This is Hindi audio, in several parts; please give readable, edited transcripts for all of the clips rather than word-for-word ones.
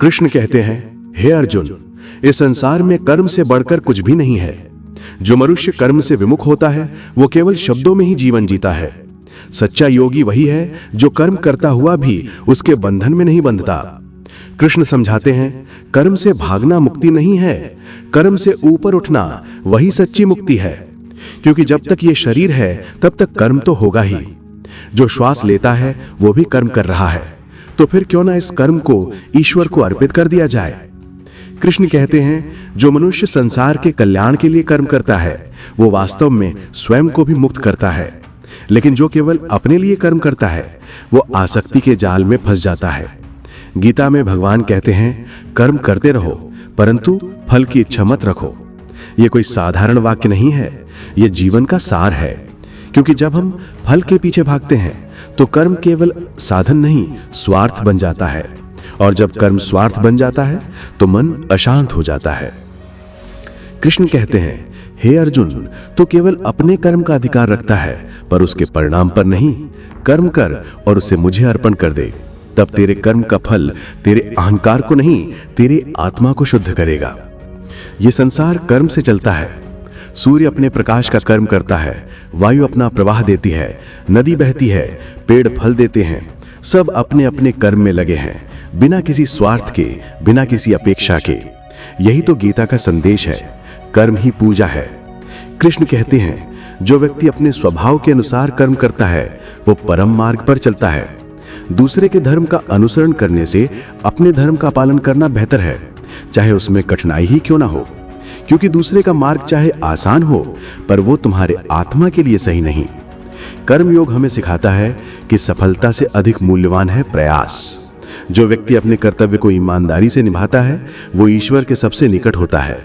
कृष्ण कहते हैं, हे अर्जुन, इस संसार में कर्म से बढ़कर कुछ भी नहीं है। जो मनुष्य कर्म से विमुख होता है वो केवल शब्दों में ही जीवन जीता है। सच्चा योगी वही है जो कर्म करता हुआ भी उसके बंधन में नहीं बंधता। कृष्ण समझाते हैं, कर्म से भागना मुक्ति नहीं है, कर्म से ऊपर उठना वही सच्ची मुक्ति है। क्योंकि जब तक ये शरीर है तब तक कर्म तो होगा ही। जो श्वास लेता है वो भी कर्म कर रहा है, तो फिर क्यों ना इस कर्म को ईश्वर को अर्पित कर दिया जाए। कृष्ण कहते हैं, जो मनुष्य संसार के कल्याण के लिए कर्म करता है वो वास्तव में स्वयं को भी मुक्त करता है, लेकिन जो केवल अपने लिए कर्म करता है वो आसक्ति के जाल में फंस जाता है। गीता में भगवान कहते हैं, कर्म करते रहो परंतु फल की इच्छा मत रखो। ये कोई साधारण वाक्य नहीं है, ये जीवन का सार है। क्योंकि जब हम फल के पीछे भागते हैं तो कर्म केवल साधन नहीं, स्वार्थ बन जाता है, और जब कर्म स्वार्थ बन जाता है तो मन अशांत हो जाता है। कृष्ण कहते हैं, हे अर्जुन, तो केवल अपने कर्म का अधिकार रखता है पर उसके परिणाम पर नहीं। कर्म कर और उसे मुझे अर्पण कर दे, तब तेरे कर्म का फल तेरे अहंकार को नहीं, तेरे आत्मा को शुद्ध करेगा। ये संसार कर्म से चलता है। सूर्य अपने प्रकाश का कर्म करता है, वायु अपना प्रवाह देती है, नदी बहती है, पेड़ फल देते हैं। सब अपने अपने कर्म में लगे हैं, बिना किसी स्वार्थ के, बिना किसी अपेक्षा के। यही तो गीता का संदेश है, कर्म ही पूजा है। कृष्ण कहते हैं, जो व्यक्ति अपने स्वभाव के अनुसार कर्म करता है वो परम मार्ग पर चलता है। दूसरे के धर्म का अनुसरण करने से अपने धर्म का पालन करना बेहतर है, चाहे उसमें कठिनाई ही क्यों ना हो। क्योंकि दूसरे का मार्ग चाहे आसान हो पर वो तुम्हारे आत्मा के लिए सही नहीं। कर्मयोग हमें सिखाता है कि सफलता से अधिक मूल्यवान है प्रयास। जो व्यक्ति अपने कर्तव्य को ईमानदारी से निभाता है वो ईश्वर के सबसे निकट होता है।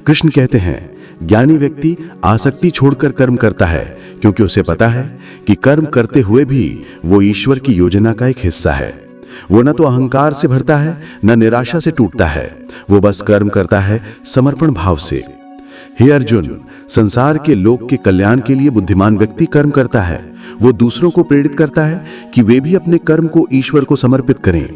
कृष्ण कहते हैं, ज्ञानी व्यक्ति आसक्ति छोड़कर कर्म करता है, क्योंकि उसे पता है कि कर्म करते हुए भी वो ईश्वर की योजना का एक हिस्सा है। वो न तो अहंकार से भरता है न निराशा से टूटता है, वो बस कर्म करता है समर्पण भाव से। हे अर्जुन, संसार के लोक के कल्याण के लिए बुद्धिमान व्यक्ति कर्म करता है। वो दूसरों को प्रेरित करता है कि वे भी अपने कर्म को ईश्वर को समर्पित करें,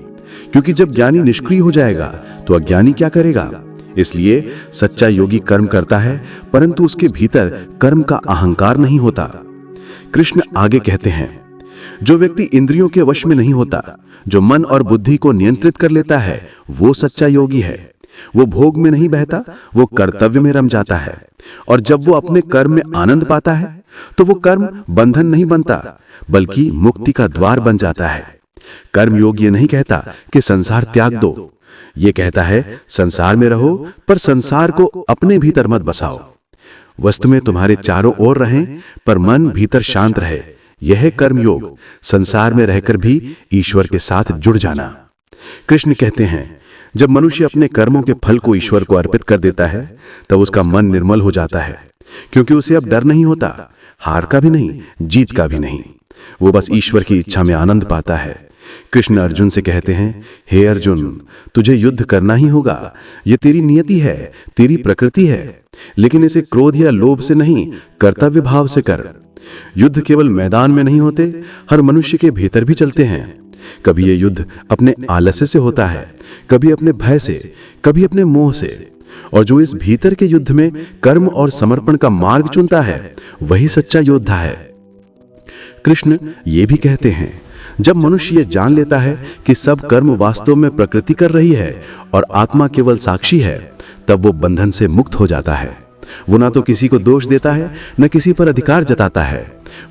क्योंकि जब ज्ञानी निष्क्रिय हो जाएगा तो अज्ञानी क्या करेगा। इसलिए सच्चा योगी कर्म करता है परंतु उसके भीतर कर्म का अहंकार नहीं होता। कृष्ण आगे कहते हैं, जो व्यक्ति इंद्रियों के वश में नहीं होता, जो मन और बुद्धि को नियंत्रित कर लेता है, वो सच्चा योगी है। वो भोग में नहीं बहता, वो कर्तव्य में रम जाता है। और जब वो अपने कर्म में आनंद पाता है तो वो कर्म बंधन नहीं बनता बल्कि मुक्ति का द्वार बन जाता है। कर्म योग ये नहीं कहता कि संसार त्याग दो, ये कहता है संसार में रहो पर संसार को अपने भीतर मत बसाओ। वस्तु में तुम्हारे चारों ओर रहें पर मन भीतर शांत रहे। यह है कर्म योग, संसार में रहकर भी ईश्वर के साथ जुड़ जाना। कृष्ण कहते हैं, जब मनुष्य अपने कर्मों के फल को ईश्वर को अर्पित कर देता है तब उसका मन निर्मल हो जाता है, क्योंकि उसे अब डर नहीं होता, हार का भी नहीं, जीत का भी नहीं। वो बस ईश्वर की इच्छा में आनंद पाता है। कृष्ण अर्जुन से कहते हैं, हे अर्जुन, तुझे युद्ध करना ही होगा। ये तेरी नियति है, तेरी प्रकृति है, लेकिन इसे क्रोध या लोभ से नहीं, कर्तव्य भाव से कर। युद्ध केवल मैदान में नहीं होते, हर मनुष्य के भीतर भी चलते हैं। कभी ये युद्ध अपने आलस्य से होता है, कभी अपने भय से, कभी अपने मोह से। और जो इस भीतर के युद्ध में कर्म और समर्पण का मार्ग चुनता है वही सच्चा योद्धा है। कृष्ण ये भी कहते हैं, जब मनुष्य ये जान लेता है कि सब कर्म वास्तव में प्रकृति कर रही है और आत्मा केवल साक्षी है, तब वो बंधन से मुक्त हो जाता है। वो ना तो किसी को दोष देता है न किसी पर अधिकार जताता है।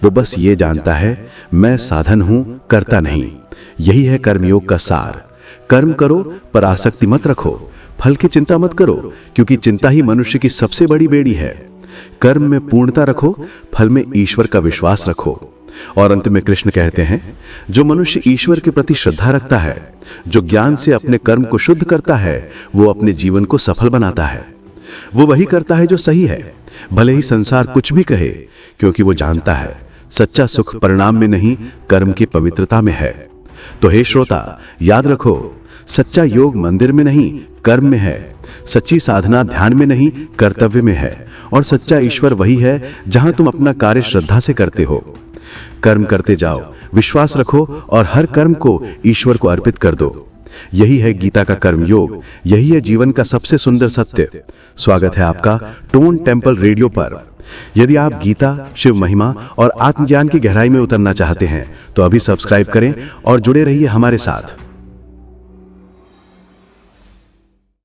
वो बस ये जानता है, मैं साधन हूं, करता नहीं। यही है कर्मयोग का सार। कर्म करो पर आसक्ति मत रखो, फल की चिंता मत करो, क्योंकि चिंता ही मनुष्य की सबसे बड़ी बेड़ी है। कर्म में पूर्णता रखो, फल में ईश्वर का विश्वास रखो। और अंत में कृष्ण कहते हैं, जो मनुष्य ईश्वर के प्रति श्रद्धा रखता है, जो ज्ञान से अपने कर्म को शुद्ध करता है, वो अपने जीवन को सफल बनाता है। वो वही करता है जो सही है, भले ही संसार कुछ भी कहे, क्योंकि वो जानता है सच्चा सुख परिणाम में नहीं, कर्म की पवित्रता में है। तो हे श्रोता, याद रखो, सच्चा योग मंदिर में नहीं, कर्म में है। सच्ची साधना ध्यान में नहीं, कर्तव्य में है। और सच्चा ईश्वर वही है जहां तुम अपना कार्य श्रद्धा से करते हो। कर्म करते जाओ, विश्वास रखो और हर कर्म को ईश्वर को अर्पित कर दो। यही है गीता का कर्म योग, यही है जीवन का सबसे सुंदर सत्य। स्वागत है आपका टोन टेम्पल रेडियो पर। यदि आप गीता, शिव महिमा और आत्मज्ञान की गहराई में उतरना चाहते हैं तो अभी सब्सक्राइब करें और जुड़े रहिए हमारे साथ।